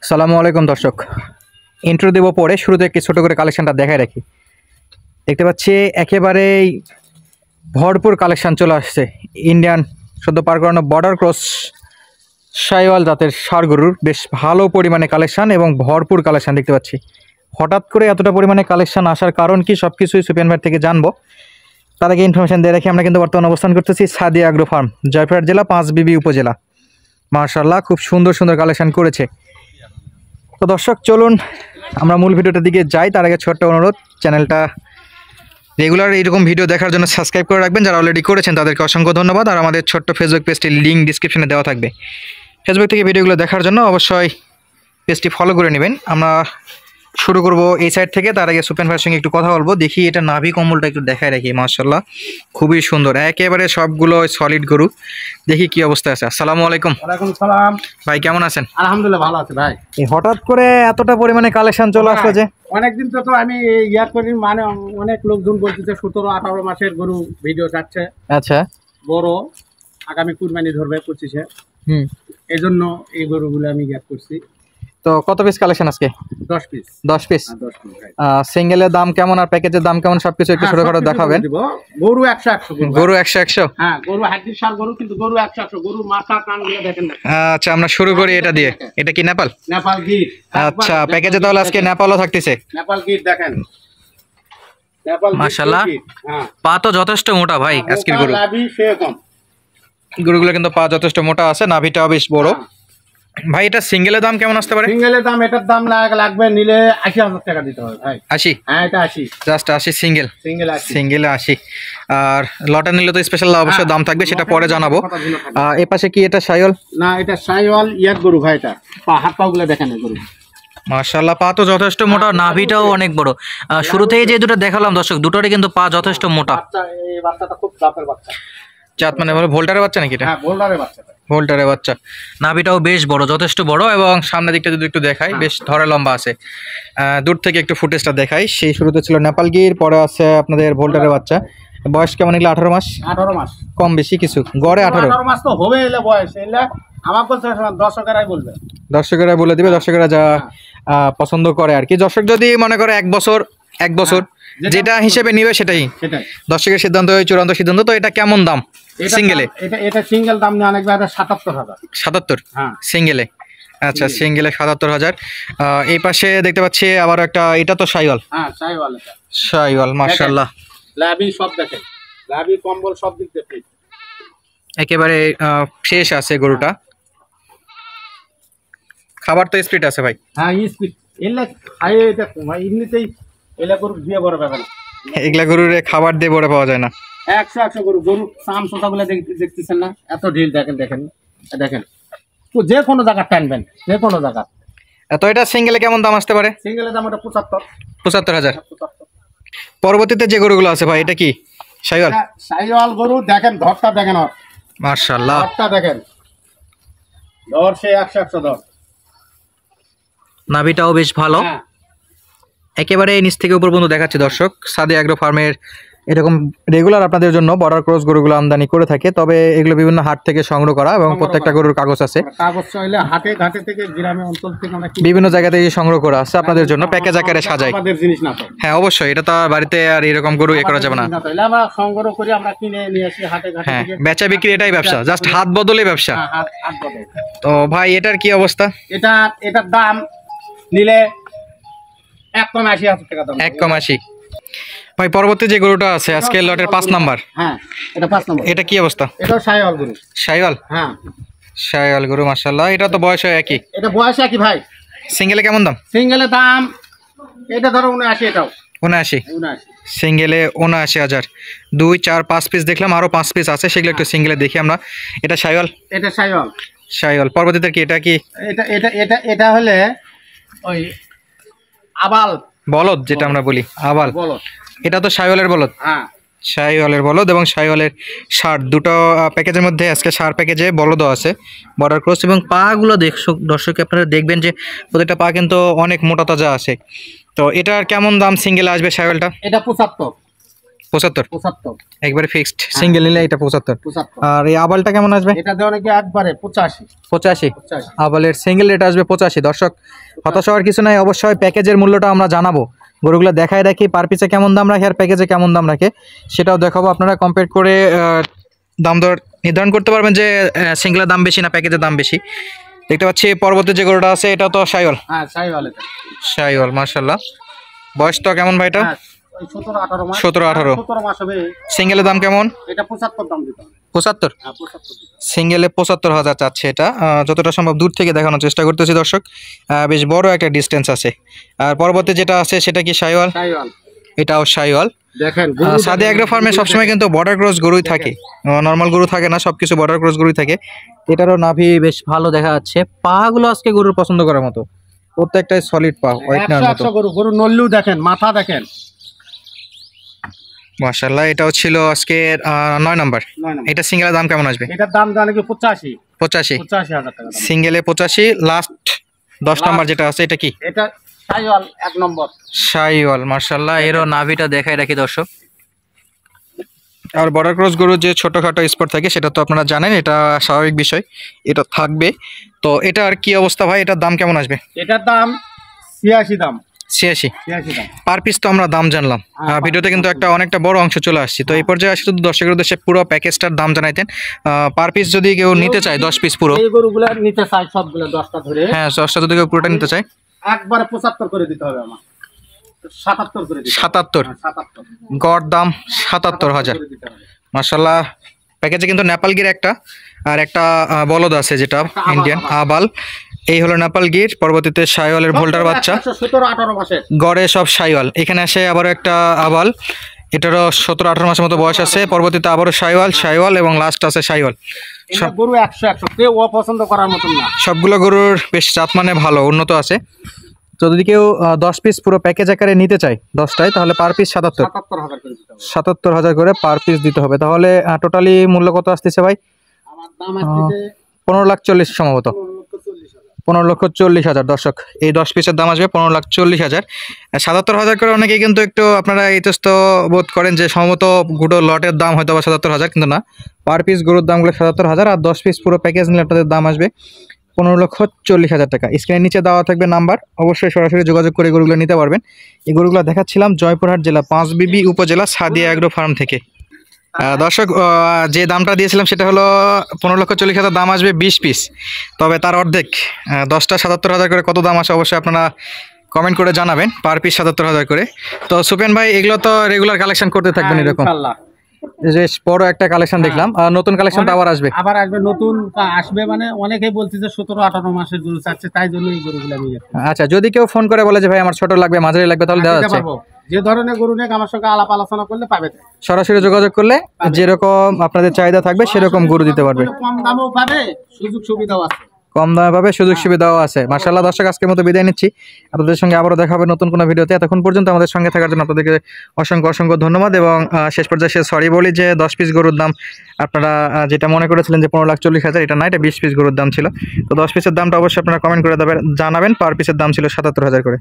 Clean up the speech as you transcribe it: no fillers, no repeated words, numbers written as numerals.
সালামু আলাইকুম দর্শক, ইন্ট্রো দেব পরে শুরুতে একটি ছোট করে কালেকশনটা দেখায় রাখি। দেখতে পাচ্ছি একেবারেই ভরপুর কালেকশন চলে আসছে। ইন্ডিয়ান সদ্য পার করানো বর্ডার ক্রস শাইওয়াল জাতের ষাঁড় গরুর বেশ ভালো পরিমাণে কালেকশন এবং ভরপুর কালেকশন দেখতে পাচ্ছি। হঠাৎ করে এতটা পরিমাণে কালেকশন আসার কারণ কি সব কিছুই সুপিয়ান ভাই থেকে জানবো। তার আগে ইনফরমেশন দিয়ে রাখি, আমরা কিন্তু বর্তমানে অবস্থান করতেছি সাদিয়া আগ্রো ফার্ম, জয়পুরহাট জেলা, পাঁচবিবি উপজেলা। মাশাআল্লাহ, খুব সুন্দর সুন্দর কালেকশন করেছে। তো দর্শক চলুন আমরা মূল ভিডিওটার দিকে যাই। তার আগে ছোট্ট অনুরোধ, চ্যানেলটা রেগুলার এইরকম ভিডিও দেখার জন্য সাবস্ক্রাইব করে রাখবেন। যারা অলরেডি করেছেন তাদেরকে অসংখ্য ধন্যবাদ। আর আমাদের ছোট্ট ফেসবুক পেজটির লিঙ্ক ডিসক্রিপশনে দেওয়া থাকবে। ফেসবুক থেকে ভিডিওগুলো দেখার জন্য অবশ্যই পেজটি ফলো করে নেবেন। আমরা শুরু করব এই সাইড থেকে। তার আগে সুপেন ভাইয়ের সঙ্গে একটু কথা বলবো। দেখি এটা নাভি কম্বলটা একটু দেখায় রাখি। মাশাআল্লাহ, খুবই সুন্দর, একেবারে সবগুলো সলিড গরু। দেখি কি অবস্থা আছে। আসসালামু আলাইকুম। ওয়ালাইকুম সালাম ভাই কেমন আছেন? আলহামদুলিল্লাহ ভালো আছে ভাই। হঠাৎ করে এতটা পরিমাণে কালেকশন চলে আসলো যে? অনেকদিন তো আমি ইয়ার করি, মানে অনেক লোকজন বলতেছে 17-18 মাসের গরু ভিডিও চাচ্ছে। আচ্ছা, বড় আগামী কুরবানি ধরবে 25-এ, এই জন্য এই গরুগুলো আমি ইয়ার করছি। তো কত পিস কালেকশন আজকে? 10 পিস। 10 পিস। 10 পিস। সিঙ্গেলের দাম কেমন আর প্যাকেজের দাম কেমন সবকিছু একটু ছোট করে দেখাবেন। গরু 100-100 গরু 100-100। হ্যাঁ, গরু হাড্ডির সার গরু, কিন্তু গরু 100-100 গরু, মাথা কানগুলো দেখেন না। আচ্ছা, আমরা শুরু করি এটা দিয়ে। এটা কি নেপাল? নেপাল গির। আচ্ছা, প্যাকেজে তাহলে আজকে নেপালও থাকতেছে। নেপাল গির দেখেন। নেপাল মাশাআল্লাহ, হ্যাঁ, পা তো যথেষ্ট মোটা ভাই আজকের গরু। লাভি সেরকম গরুগুলো কিন্তু পা যথেষ্ট মোটা আছে, নাভিটাও বেশ বড়। ভাই এটা সিঙ্গেলের দাম কেমন আসতে পারে? সিঙ্গেলের দাম, এটার দাম লাগবে নিলে 80,000 টাকা দিতে হবে ভাই। 80? হ্যাঁ, এটা 80, জাস্ট 80 সিঙ্গেল। সিঙ্গেলে 80। আর লটে নিলে তো স্পেশাল অবশ্যই দাম থাকবে, সেটা পরে জানাবো। এ পাশে কি এটা শাইওয়াল? না, এটা শাইওয়াল ইয়ার গরু ভাই। এটা হাত পা গুলো দেখেন গরু। মাশাআল্লাহ, পা তো যথেষ্ট মোটা, নাভিটাও অনেক বড়। শুরুতেই যে দুটো দেখালাম দর্শক, দুটোরই কিন্তু পা যথেষ্ট মোটা। এই বাচ্চাটা খুব জাতের বাচ্চা। জাত মানে ভোল্টারের বাচ্চা নাকি এটা? হ্যাঁ, বোল্ডারের বাচ্চা। ভোল্টারের বাচ্চা। নাভিটাও বেশ বড়, যথেষ্ট বড়, এবং সামনের দিকটা যদি একটু দেখাই বেশ ধরে লম্বা আছে। দূর থেকে একটু ফুটেজটা দেখাই। সেই শুরুতে ছিল নেপাল গির, পরে আছে আপনাদের ভোল্টারের বাচ্চা। বয়স কেমন এগুলো? 18 মাস? 18 মাস, কম বেশি কিছু, গড়ে 18 মাস তো হবে। এলে বয়স এলে আমার বলতে দর্শকেরাই বলবে, দর্শকেরা বলে দিবে। দর্শকেরা যা পছন্দ করে আর কি। দর্শক যদি মনে করে এক বছর যেটা হিসেবে নিবে সেটাই দর্শকের সিদ্ধান্ত, চূড়ান্ত সিদ্ধান্ত। তো এটা কেমন দাম সিঙ্গেলে? এটা সিঙ্গেল দাম নিয়ে অনেক 77,000। 77 হ্যাঁ, সিঙ্গেলে। আচ্ছা, সিঙ্গেলে 77,000। এই পাশে দেখতে পাচ্ছি আবার একটা, এটা তো শাইওয়াল। হ্যাঁ, শাইওয়াল। শাইওয়াল মাশাআল্লাহ, লাভি সব দেখেন, লাভি কম্বল সব দিক থেকে একেবারে ফ্রেশ আছে গরুটা। খাবার তো স্পিড আছে ভাই। হ্যাঁ, স্পিড এলে খাই। এটা ভাই এমনিতেই এলে গরু দিয়ে বড় পাবে না। এগুলা গরুর খাবার দিয়ে বড় পাওয়া যায় না। 100 গরু, গরু চাম সোতাগুলো দেখতেছেন না, এত ঢিল। দেখেন দেখেন, তো যে কোনো জায়গা টানবেন, যে কোনো জায়গা। তো এটা সিঙ্গেলে কেমন দাম আসতে পারে? সিঙ্গেলের দাম ওটা 75,000। পরবর্তীতে যে গরুগুলো আছে ভাই, এটা কি শাইওয়াল? শাইওয়াল গরু দেখেন, ধরটা দেখেন, মাশাআল্লাহ, ধরটা দেখেন, ধর সে 100 ধর। নাভিটাও বেশ ভালো, একেবারে নিচ থেকে উপর পর্যন্ত দেখাচ্ছে দর্শক। সাদিয়া আগ্রো ফার্মের এরকম রেগুলার আপনাদের জন্য বর্ডার ক্রস গরুগুলো আমদানি করে থাকে। তবে এগুলো বিভিন্ন হাট থেকে সংগ্রহ করা, এবং প্রত্যেকটা গরুর কাগজ আছে। কাগজ চাইলে হাটে ঘাটে থেকে, গ্রামে অঞ্চল থেকে বিভিন্ন জায়গা থেকে সংগ্রহ করা আছে আপনাদের জন্য, প্যাকেজ আকারে সাজাই। জিনিস না তো? হ্যাঁ অবশ্যই, এটা তো বাড়িতে আর এরকম গরু করা যাবে না। আমরা সংগ্রহ করি, আমরা কিনে নিয়ে আসি হাটে ঘাটে হ্যাঁ, থেকে। বেচা বিক্রি এটাই ব্যবসা, জাস্ট হাত বদলে ব্যবসা। হাট বদল। তো ভাই এটার কি অবস্থা? এটার দাম নিলে 1,80,000 টাকা দাম। 1,80,000। ভাই পরবর্তী যে গরুটা আছে আজকে লটের 5 নাম্বার। হ্যাঁ, এটা 5 নম্বর। এটা কি অবস্থা? এটা শাইওয়াল গরু। শাইওয়াল? হ্যাঁ, শাইওয়াল গরু মাশাআল্লাহ। এটা তো বয়স একই। এটা বয়স একই ভাই। সিঙ্গেলে কেমন দাম? সিঙ্গেলের দাম এটা ধরো 79। এটাও 79। সিঙ্গেলে 79,000। 2, 4, 5 পিস দেখলাম, আরো 5 পিস আছে, সেগুলো একটু সিঙ্গেলে দেখি আমরা। এটা শাইওয়াল? এটা শাইওয়াল। শাইওয়াল। পরবর্তীতে কি এটা কি? এটা হলে ওই আবাল বলদ, যেটা আমরা বলি আবাল। বলদ। এটা তো শাইওয়ালের বলদ। হ্যাঁ, শাইওয়ালের বলদ এবং শাইওয়ালের ষাঁড়, দুটো প্যাকেজের মধ্যে আজকে ষাঁড় প্যাকেজে বলদও আছে, বর্ডার ক্রস। এবং পাগুলো দর্শক আপনারা দেখবেন যে প্রত্যেকটা পা কিন্তু অনেক মোটা তাজা আছে। তো এটার কেমন দাম সিঙ্গেলে আসবে শাইওয়ালটা? এটা 75। 75 75 একবারে ফিক্সড, সিঙ্গেল নিলে এটা 75। 75। আর এই আবালটা কেমন আসবে? এটা দেওয়া নাকি একবারে 85। 85 আবালের সিঙ্গেল রেট আসবে 85। দর্শক হতাশ হওয়ার কিছু নাই, অবশ্যই প্যাকেজের মূল্যটা আমরা জানাবো, গরুগুলো দেখায় রাখি পার পিসে কেমন দাম রাখে আর প্যাকেজে কেমন দাম রাখে সেটাও দেখাবো। আপনারা কম্পেয়ার করে দাম দর নির্ধারণ করতে পারবেন যে সিঙ্গেলের দাম বেশি না প্যাকেজের দাম বেশি। দেখতে পাচ্ছি পরবর্তী যে গরুটা আছে এটা তো শাইওয়াল। হ্যাঁ শাইওয়াল এটা। শাইওয়াল মাশাআল্লাহ। বয়স তো কেমন ভাই এটা? হ্যাঁ ওই 17 18 মাস। 17 18 17 মাস হবে। সিঙ্গেলের দাম কেমন? এটা 75 দাম দিতে হবে। 75? হ্যাঁ 75। সিঙ্গেলে 75,000 চাচ্ছে এটা। যতটা সম্ভব দূর থেকে দেখানোর চেষ্টা করতেছি দর্শক, বেশ বড় একটা ডিস্টেন্স আছে। আর পরবর্তী যেটা আছে সেটা কি শাইওয়াল? শাইওয়াল। এটাও শাইওয়াল। দেখেন সাদে এগ্রো ফার্মে সবসময় কিন্তু বর্ডার ক্রস গরুই থাকে, নর্মাল গরু থাকে না, সবকিছু বর্ডার ক্রস গরুই থাকে। এটারও নাভি বেশ ভালো দেখা যাচ্ছে, পাগুলো আজকে গরুর পছন্দ করার মতো, প্রত্যেকটাই সলিড পা, হোয়াইটনার মতো। 100 গরু নল্লু দেখেন, মাথা দেখেন মাশাআল্লাহ। এটাও ছিল আজকে 9 নাম্বার। এটা সিঙ্গেলের দাম কেমন আসবে? এটার দাম জানে কি 85 85,000 টাকা দাম। সিঙ্গেলে 85। লাস্ট 10 নাম্বার যেটা আছে এটা কি? এটা শাইওয়াল 1 নম্বর শাইওয়াল মাশাআল্লাহ। এরও নাভিটা দেখাই রাখি দর্শক। আর বর্ডার ক্রস গরুর যে ছোটখাটো স্পট থাকে সেটা তো আপনারা জানেন, এটা স্বাভাবিক বিষয়, এটা থাকবে। তো এটা আর কি অবস্থা ভাই, এটার দাম কেমন আসবে? এটার দাম 86 দাম। 86 দাম পার পিস তো আমরা দাম জানলাম, ভিডিওতে কিন্তু একটা অনেকটা বড় অংশ চলে আসছে। তো এই পর্যায়ে আসলে তো দর্শকের উদ্দেশ্যে পুরো প্যাকেজটার দাম জানাইতেন। পার পিস যদি কেউ নিতে চায় 10 পিস পুরো, এই গরুগুলো নিতে চাই সবগুলো 10টা ধরে, হ্যাঁ 10টা যদি কেউ পুরোটা নিতে চায় একবারে 75 করে দিতে হবে আমার। 77 করে দিতে হবে। 77 77 গড় দাম 77,000 করে দিতে হবে। মাশাআল্লাহ। প্যাকেজে কিন্তু নেপাল গির একটা আর একটা বলদ আছে যেটা ইন্ডিয়ান আবাল। এই হলো নেপাল গির, পরবর্তীতে শাইওয়ালের ভোল্টার বাচ্চা, 17 18 মাসের গড়ে সব শাইওয়াল। এখানে আসে আবারও একটা আবাল, এটারও 17 18 মাসের মতো বয়স আছে। পরবর্তীতে আবারও শাইওয়াল এবং লাস্ট আছে শাইওয়াল। এটা গরু 100 কেউ অপছন্দ করার মতন না। সবগুলো গরুর বেশ জাত মানে ভালো, উন্নত আছে। তো যদি কেউ 10 পিস পুরো প্যাকেজ আকারে নিতে চায় 10টায়, তাহলে পার পিস 77 77,000 করে দিতে হবে। 77,000 করে পার পিস দিতে হবে। তাহলে টোটালি মূল্য কত আসতেছে ভাই? আমার দাম আসছে 15,40,000 সম্ভবত, 15,40,000। দর্শক এই 10 পিসের দাম আসবে 15,40,000। 77,000 করে অনেকে কিন্তু একটু আপনারা ইতস্ত বোধ করেন যে সম্ভবত গুঁড়ো লটের দাম হয়তো বা 77,000, কিন্তু না, পার পিস গরুর দামগুলো 77,000। আর 10 পিস পুরো প্যাকেজ নিলে আপনাদের দাম আসবে 15,40,000 টাকা। স্ক্রিনের নিচে দেওয়া থাকবে নাম্বার, অবশ্যই সরাসরি যোগাযোগ করে গরুগুলো নিতে পারবেন। এই গরুগুলো দেখাচ্ছিলাম জয়পুরহাট জেলা পাঁচবিবি উপজেলা সাদিয়া এগ্রো ফার্ম থেকে। দর্শক যে দামটা দিয়েছিলাম সেটা হলো 15,40,000 দাম আসবে 20 পিস, তবে তার অর্ধেক 10টা 77,000 করে কত দাম আসে অবশ্যই আপনারা কমেন্ট করে জানাবেন। পার পিস 77,000 করে। তো সুপেন ভাই এগুলো তো রেগুলার কালেকশন করতে থাকবেন এরকম? ইনশাআল্লাহ। বেশ বড় একটা কালেকশন দেখলাম, নতুন কালেকশন তো আবার আসবে? আবার আসবে, নতুন আসবে, মানে অনেকেই বলছে যে 17 18 মাসের গরু চাচ্ছে, তাই জন্য এই গরুগুলো আমি আচ্ছা, যদি কেউ ফোন করে বলে যে ভাই আমার ছোট লাগবে মাঝারি লাগবে তাহলে দেওয়া যাচ্ছে? যে ধরনের গরু নেই আমার সঙ্গে আলাপ আলোচনা করলে পাবে, সরাসরি যোগাযোগ করলে যেরকম আপনাদের চাহিদা থাকবে সেরকম গরু দিতে পারবে। কম দামেও পাবে, সুযোগ সুবিধাও আছে, কম দামে পাবে, সুযোগ সুবিধাও আছে। মাশাআল্লাহ। দর্শক আজকের মতো বিদায় নিচ্ছি, আপনাদের সঙ্গে আবারও দেখা হবে নতুন কোনো ভিডিওতে। এতক্ষণ পর্যন্ত আমাদের সঙ্গে থাকার জন্য আপনাদেরকে অসংখ্য ধন্যবাদ। এবং শেষ পর্যায়ে সরি বলি যে 10 পিস গরুর দাম আপনারা যেটা মনে করেছিলেন যে 15,40,000, এটা না, এটা 20 পিস গরুর দাম ছিল। তো 10 পিসের দামটা অবশ্যই আপনারা কমেন্ট করে জানাবেন। পার পিসের দাম ছিল 77,000 করে।